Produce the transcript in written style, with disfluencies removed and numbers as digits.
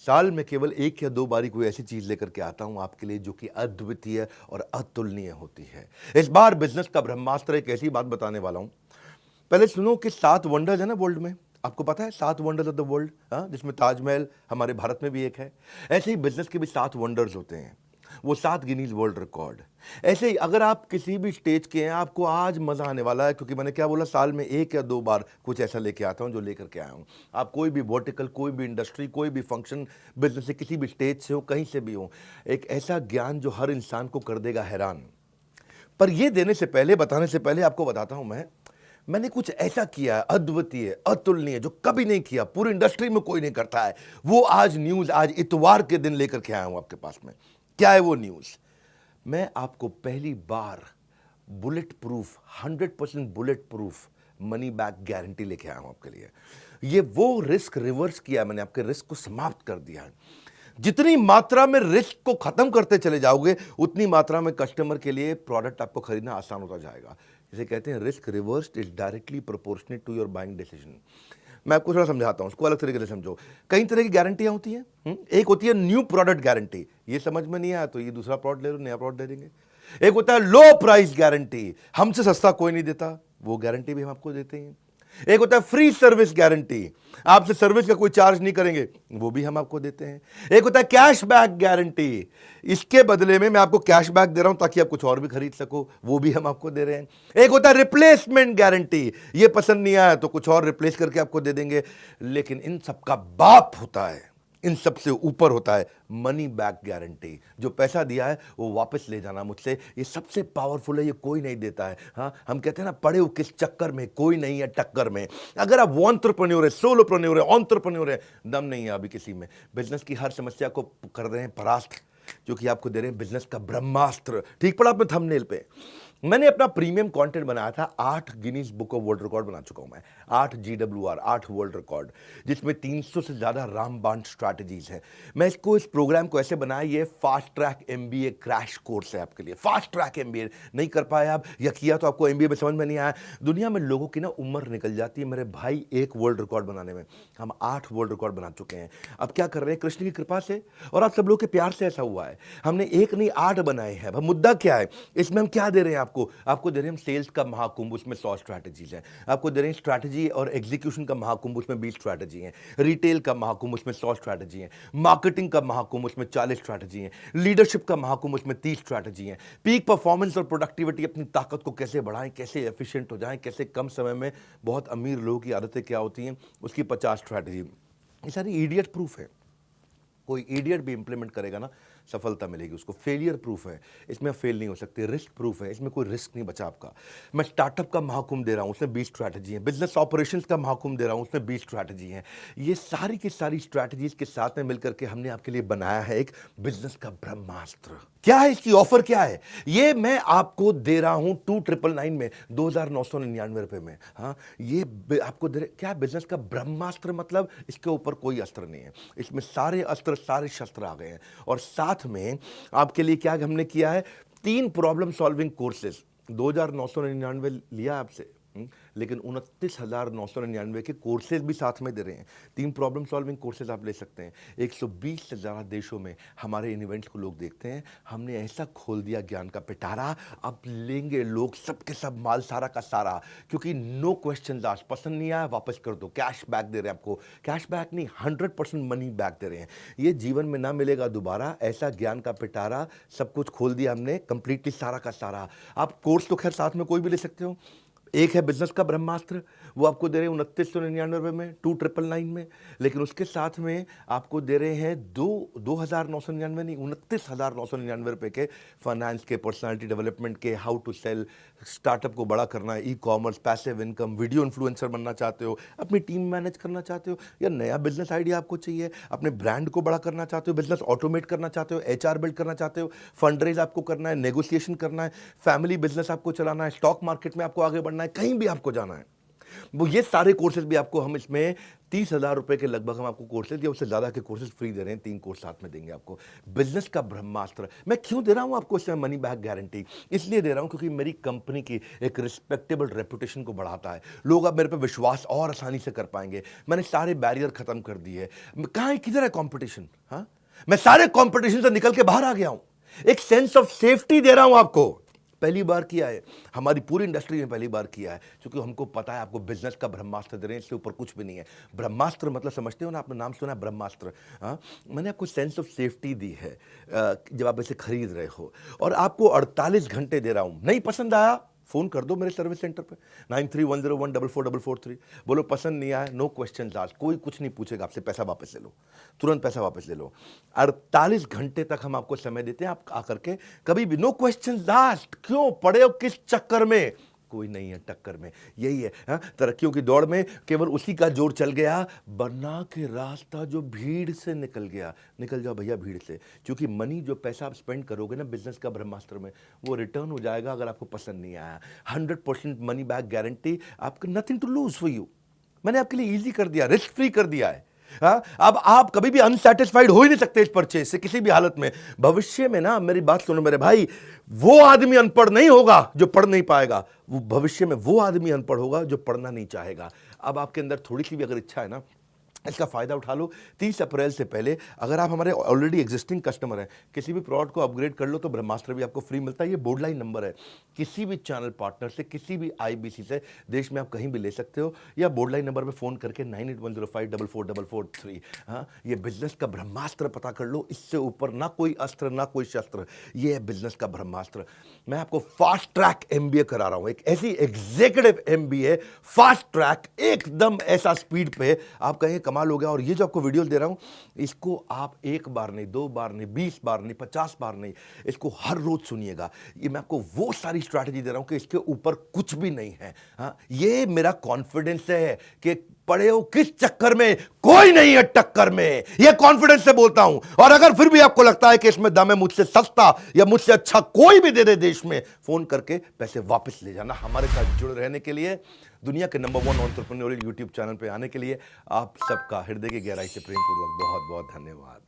साल में केवल एक या दो बारी कोई ऐसी चीज लेकर के आता हूं आपके लिए जो कि अद्वितीय और अतुलनीय होती है। इस बार बिजनेस का ब्रह्मास्त्र एक ऐसी बात बताने वाला हूं। पहले सुनो कि 7 वंडर्स है ना वर्ल्ड में। आपको पता है 7 वंडर्स ऑफ द वर्ल्ड, जिसमें ताजमहल हमारे भारत में भी एक है। ऐसे ही बिजनेस के भी 7 वंडर्स होते हैं, वो 7 गिनीज वर्ल्ड रिकॉर्ड। ऐसे ही अगर आप किसी भी स्टेज के हैं, आपको आज मजा आने वाला है, क्योंकि मैंने क्या बोला, साल में एक या दो बार कुछ ऐसा लेके आता हूं जो लेकर के आया हूं। आप कोई भी वर्टिकल, कोई भी इंडस्ट्री, कोई भी फंक्शन, बिजनेस से किसी भी स्टेज से हो, कहीं से भी हो, एक ऐसा ज्ञान जो हर इंसान को कर देगा हैरान। पर ये देने से पहले, बताने से पहले आपको बताता हूं मैंने कुछ ऐसा किया है अद्वितीय, अतुलनीय, जो कभी नहीं किया, पूरी इंडस्ट्री में कोई नहीं करता है। वो आज न्यूज, आज इतवार के दिन लेकर के आया हूं आपके पास में। क्या है वो न्यूज? मैं आपको पहली बार bulletproof, 100% bulletproof money back guarantee लेके आया हूं आपके लिए। ये वो रिस्क रिवर्स किया है मैंने, आपके रिस्क को समाप्त कर दिया है। जितनी मात्रा में रिस्क को खत्म करते चले जाओगे, उतनी मात्रा में कस्टमर के लिए प्रोडक्ट आपको खरीदना आसान होता जाएगा। इसे कहते हैं risk reversed is directly proportionate to your buying decision. मैं आपको थोड़ा समझाता हूं, उसको अलग तरीके से समझो। कई तरह की गारंटियां होती हैं। एक होती है न्यू प्रोडक्ट गारंटी, ये समझ में नहीं आया तो ये दूसरा प्रोडक्ट ले लो, नया प्रोडक्ट दे देंगे। एक होता है लो प्राइस गारंटी, हमसे सस्ता कोई नहीं देता, वो गारंटी भी हम आपको देते हैं। एक होता है फ्री सर्विस गारंटी, आपसे सर्विस का कोई चार्ज नहीं करेंगे, वो भी हम आपको देते हैं। एक होता है कैश बैक गारंटी, इसके बदले में मैं आपको कैश बैक दे रहा हूं ताकि आप कुछ और भी खरीद सको, वो भी हम आपको दे रहे हैं। एक होता है रिप्लेसमेंट गारंटी, ये पसंद नहीं आया तो कुछ और रिप्लेस करके आपको दे देंगे। लेकिन इन सबका बाप होता है, इन सबसे ऊपर होता है मनी बैक गारंटी। जो पैसा दिया है वो वापस ले जाना मुझसे, ये सबसे पावरफुल है, ये कोई नहीं देता है। हाँ, हम कहते हैं ना, पड़े हो किस चक्कर में, कोई नहीं है टक्कर में। अगर आप एंटरप्रेन्योर है, सोलोप्रेन्योर है, एंटरप्रेन्योर है, दम नहीं है अभी किसी में, बिजनेस की हर समस्या को कर रहे हैं परास्त, जो कि आपको दे रहे हैं बिजनेस का ब्रह्मास्त्र। ठीक पड़ा आपने थंबनेल पे। मैंने अपना प्रीमियम कंटेंट बनाया था, 8 Guinness book of world record बना चुका हूं मैं, 8 GWR, 8 वर्ल्ड रिकॉर्ड, जिसमें 300 से ज्यादा रामबाण स्ट्रैटेजीज है। मैं इसको, इस प्रोग्राम को ऐसे बनाया, ये fast track MBA crash course है आपके लिए। फास्ट ट्रैक MBA नहीं कर पाए आप, या किया तो आपको MBA में समझ में नहीं आया। दुनिया में लोगों की ना उम्र निकल जाती है मेरे भाई एक वर्ल्ड रिकॉर्ड बनाने में, हम 8 वर्ल्ड रिकॉर्ड बना चुके हैं। अब क्या कर रहे हैं, कृष्ण की कृपा से और आप सब लोग के प्यार से ऐसा हुआ है, हमने एक नहीं 8 बनाए हैं। अब मुद्दा क्या है, इसमें हम क्या दे रहे हैं आपको दे रहे हैं हम सेल्स का महाकुंभ, उसमें 100 स्ट्रैटेजीज हैं। आपको दे रहे हैं स्ट्रैटेजी और एग्जीक्यूशन का महाकुंभ, उसमें 20 स्ट्रैटेजी हैं। रिटेल का महाकुंभ, उसमें 100 स्ट्रैटेजी हैं। मार्केटिंग का महाकुंभ, उसमें 40 स्ट्रैटेजी हैं। लीडरशिप का महाकुंभ, उसमें 30 स्ट्रैटेजी हैं। पीक परफॉर्मेंस और प्रोडक्टिविटी, अपनी ताकत को कैसे बढ़ाएं, कैसे एफिशिएंट हो जाएं, कैसे कम समय में, बहुत अमीर लोगों की आदतें क्या होती हैं, उसकी 50 स्ट्रैटेजी। ये सारी इडियट प्रूफ है, कोई इडियट भी इंप्लीमेंट करेगा ना, सफलता मिलेगी उसको। फेलियर प्रूफ है, इसमें फेल नहीं हो सकते। रिस्क प्रूफ है, इसमें कोई रिस्क नहीं बचा आपका। मैं स्टार्टअप का महाकुंभ दे रहा हूं, उसमें 20 स्ट्रैटेजी है। बिजनेस ऑपरेशंस का महाकुंभ दे रहा हूं, उसमें 20 स्ट्रैटेजी है। ये सारी की सारी स्ट्रैटेजीज के साथ में मिलकर के हमने आपके लिए बनाया है एक बिजनेस का ब्रह्मास्त्र। क्या है इसकी ऑफर, क्या है ये, मैं आपको दे रहा हूं 2999 में, 2999 रुपए में। हाँ, ये आपको दे रहे, क्या बिजनेस का ब्रह्मास्त्र मतलब इसके ऊपर कोई अस्त्र नहीं है, इसमें सारे अस्त्र, सारे शस्त्र आ गए हैं। और साथ में आपके लिए क्या हमने किया है, 3 प्रॉब्लम सॉल्विंग कोर्सेज। 2999 लिया आपसे, लेकिन 29,999 के कोर्सेज भी साथ में दे रहे हैं। 3 प्रॉब्लम सॉल्विंग कोर्सेज आप ले सकते हैं। 120 से ज़्यादा देशों में हमारे इन इवेंट्स को लोग देखते हैं। हमने ऐसा खोल दिया ज्ञान का पिटारा, अब लेंगे लोग सब के सब माल सारा का सारा, क्योंकि नो क्वेश्चन आस्क्ड, पसंद नहीं आया वापस कर दो, कैश बैक दे रहे हैं आपको। कैश बैक नहीं, 100% मनी बैक दे रहे हैं। ये जीवन में ना मिलेगा दोबारा, ऐसा ज्ञान का पिटारा, सब कुछ खोल दिया हमने कंप्लीटली, सारा का सारा। आप कोर्स तो खैर साथ में कोई भी ले सकते हो। एक है बिजनेस का ब्रह्मास्त्र, वो आपको दे रहे हैं 2999 में, 2999 में। लेकिन उसके साथ में आपको दे रहे हैं 2,999 नहीं, 29,999 रुपए के फाइनेंस के, पर्सनालिटी डेवलपमेंट के, हाउ टू सेल, स्टार्टअप को बड़ा करना है, ecommerce, passive income, video influencer बनना चाहते हो, अपनी टीम मैनेज करना चाहते हो, या नया बिजनेस आइडिया आपको चाहिए, अपने ब्रांड को बड़ा करना चाहते हो, बिजनेस ऑटोमेट करना चाहते हो, HR बिल्ड करना चाहते हो, फंड रेज आपको करना है, नेगोशिएशन करना है, फैमिली बिजनेस आपको चलाना है, स्टॉक मार्केट में आपको आगे बढ़ना है, कहीं भी आपको जाना है, वो ये सारे कोर्सेज भी आपको हम इसमें 30,000 रुपए के लगभग हम आपको कोर्सेज या उससे ज़्यादा के कोर्सेज फ्री दे रहे हैं। 3 कोर्स साथ में देंगे आपको। बिजनेस का ब्रह्मास्त्र मैं क्यों दे रहा हूं आपको इसमें मनी बैक गारंटी? इसलिए दे रहा हूं क्योंकि मेरी कंपनी की एक रिस्पेक्टेबल रेपुटेशन को बढ़ाता है। लोग अब मेरे पे विश्वास और आसानी से कर पाएंगे। मैंने सारे बैरियर खत्म कर दिए। कहाँ है, किधर है कंपटीशन? हाँ, मैं सारे कंपटीशन से निकल के बाहर आ गया हूं। एक सेंस ऑफ सेफ्टी दे रहा हूं आपको। पहली बार किया है, हमारी पूरी इंडस्ट्री में पहली बार किया है, क्योंकि हमको पता है आपको बिजनेस का ब्रह्मास्त्र दे रहे हैं, इससे ऊपर कुछ भी नहीं है। ब्रह्मास्त्र मतलब समझते हो ना, आपने नाम सुना है ब्रह्मास्त्र? हाँ, मैंने आपको सेंस ऑफ सेफ्टी दी है जब आप इसे खरीद रहे हो, और आपको 48 घंटे दे रहा हूं। नहीं पसंद आया, फ़ोन कर दो मेरे सर्विस सेंटर पे 9310144443। बोलो पसंद नहीं आया, नो क्वेश्चन आस्क्ड, कोई कुछ नहीं पूछेगा आपसे, पैसा वापस ले लो, तुरंत पैसा वापस ले लो। 48 घंटे तक हम आपको समय देते हैं, आप आकर के कभी भी नो क्वेश्चन आस्क्ड। क्यों पड़े हो, किस चक्कर में? कोई नहीं है टक्कर में, यही है। हाँ, तरक्कियों की दौड़ में केवल उसी का जोर चल गया, वरना के रास्ता जो भीड़ से निकल गया। निकल जाओ भैया भीड़ से, क्योंकि मनी जो पैसा आप स्पेंड करोगे ना बिजनेस का ब्रह्मास्त्र में, वो रिटर्न हो जाएगा अगर आपको पसंद नहीं आया। 100% मनी बैक गारंटी, आपको nothing to lose for you. मैंने आपके लिए ईजी कर दिया, रिस्क फ्री कर दिया है। हाँ, अब आप कभी भी अनसेटिस्फाइड हो ही नहीं सकते इस परचेज से किसी भी हालत में। भविष्य में ना, मेरी बात सुनो मेरे भाई, वो आदमी अनपढ़ नहीं होगा जो पढ़ नहीं पाएगा, वो भविष्य में वो आदमी अनपढ़ होगा जो पढ़ना नहीं चाहेगा। अब आपके अंदर थोड़ी सी भी अगर इच्छा है ना, इसका फ़ायदा उठा लो। 30 अप्रैल से पहले अगर आप हमारे ऑलरेडी एग्जिस्टिंग कस्टमर हैं, किसी भी प्रोडक्ट को अपग्रेड कर लो तो ब्रह्मास्त्र भी आपको फ्री मिलता है। ये बोर्ड लाइन नंबर है, किसी भी चैनल पार्टनर से, किसी भी आईबीसी से देश में आप कहीं भी ले सकते हो, या बोर्ड लाइन नंबर पे फ़ोन करके 9810544443। हाँ, ये बिजनेस का ब्रह्मास्त्र पता कर लो। इससे ऊपर ना कोई अस्त्र ना कोई शस्त्र, ये है बिजनेस का ब्रह्मास्त्र। मैं आपको फास्ट ट्रैक MBA करा रहा हूँ, एक ऐसी एग्जीक्यूटिव MBA, फास्ट ट्रैक, एकदम ऐसा स्पीड पे आप कहेंगे कमाल हो गया। और ये जो आपको वीडियो दे रहा हूं, इसको आप 1 बार नहीं, 2 बार नहीं, 20 बार नहीं, 50 बार नहीं, इसको हर रोज सुनिएगा। ये मैं आपको वो सारी स्ट्रैटेजी दे रहा हूं कि इसके ऊपर कुछ भी नहीं है। हाँ, ये मेरा कॉन्फिडेंस है कि पड़े हो किस चक्कर में, कोई नहीं है टक्कर में, ये कॉन्फिडेंस से बोलता हूं। और अगर फिर भी आपको लगता है कि इसमें दम है, मुझसे सस्ता या मुझसे अच्छा कोई भी दे दे देश में, फोन करके पैसे वापस ले जाना। हमारे साथ जुड़े रहने के लिए, दुनिया के नंबर 1 एंटरप्रेन्योरियल यूट्यूब चैनल पे आने के लिए आप सबका हृदय की गहराई से प्रेम पूर्वक बहुत बहुत धन्यवाद।